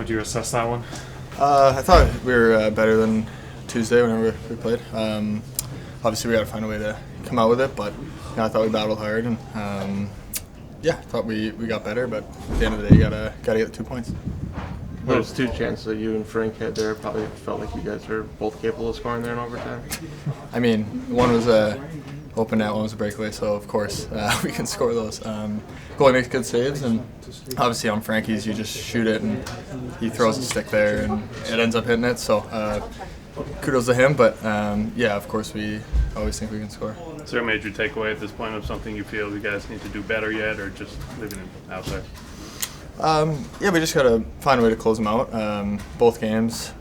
would you assess that one? I thought we were better than Tuesday whenever we played. Obviously, we got to find a way to come out with it, but I thought we battled hard, and I thought we got better. But at the end of the day, you gotta get the 2 points. Those two chances that you and Frank had there probably felt like you guys were both capable of scoring there in overtime. I mean, one was a open net, one was a breakaway, so of course we can score those. Goalie makes good saves, and obviously on Frankie's you just shoot it and he throws a stick there and it ends up hitting it. So kudos to him, but of course we always think we can score. Is there a major takeaway at this point of something you feel you guys need to do better yet, or just leaving it out there? We just got to find a way to close them out. Both games,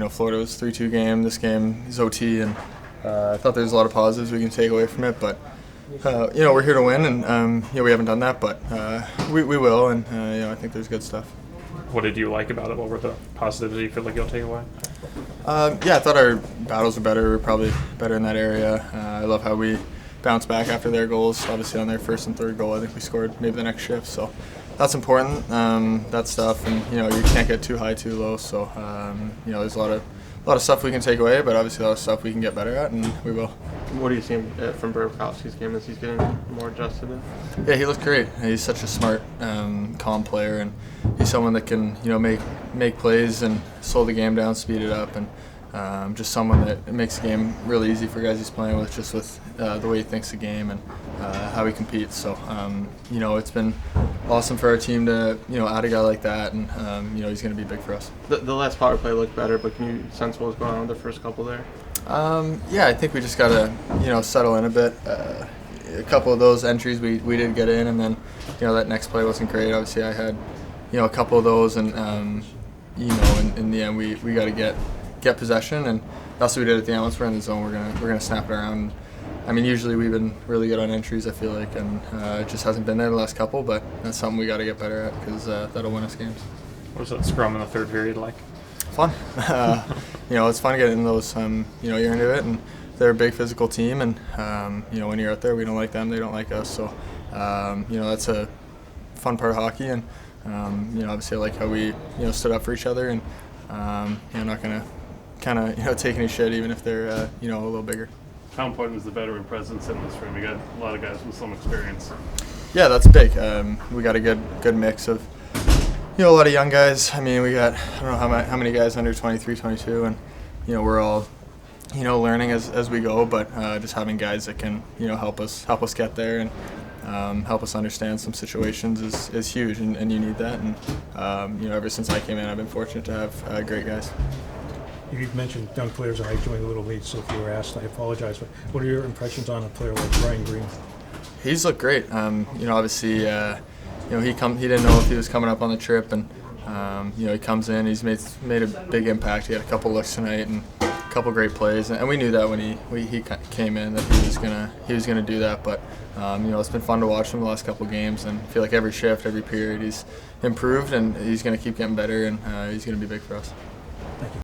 Florida was 3-2 game. This game is OT, and I thought there's a lot of positives we can take away from it. But we're here to win, and we haven't done that, but we will, and I think there's good stuff. What did you like about it? What were the positives that you feel like you'll take away? I thought our battles were better. We're probably better in that area. I love how we bounced back after their goals. Obviously, on their first and third goal, I think we scored maybe the next shift. So that's important. That stuff, and you can't get too high, too low. So there's a lot of stuff we can take away, but obviously a lot of stuff we can get better at, and we will. What are you seeing from Burakovsky's game as he's getting more adjusted in? Yeah, he looks great. He's such a smart, calm player, and he's someone that can make plays and slow the game down, speed it up, and just someone that makes the game really easy for guys he's playing with, just with the way he thinks the game and how he competes. So it's been awesome for our team to add a guy like that, and he's going to be big for us. The last power play looked better, but can you sense what was going on with the first couple there? I think we just got to settle in a bit. A couple of those entries we did get in, and then that next play wasn't great. Obviously, I had a couple of those, and in the end we got to get possession, and that's what we did at the end. Once we're in the zone, we're gonna snap it around. I mean, usually we've been really good on entries, I feel like, and it just hasn't been there the last couple. But that's something we got to get better at, because that'll win us games. What was that scrum in the third period like? Fun. It's fun getting those. You're into it, and they're a big physical team, and when you're out there, we don't like them, they don't like us. So that's a fun part of hockey, and obviously I like how we stood up for each other, and not gonna kind of take any shit even if they're a little bigger. How important is the veteran presence in this room? You got a lot of guys with some experience. Yeah, that's big. We got a good mix of a lot of young guys. I mean, we got I don't know how many guys under 23, 22, and we're all learning as we go. But just having guys that can help us get there and help us understand some situations is huge, and you need that. And ever since I came in, I've been fortunate to have great guys. You mentioned young players, and I joined a little late, so if you were asked, I apologize. But what are your impressions on a player like Brian Green? He's looked great. Obviously, he didn't know if he was coming up on the trip, and he comes in. He's made a big impact. He had a couple looks tonight and a couple great plays, and we knew that when he came in that he was gonna do that. But it's been fun to watch him the last couple games, and I feel like every shift, every period, he's improved, and he's gonna keep getting better, and he's gonna be big for us.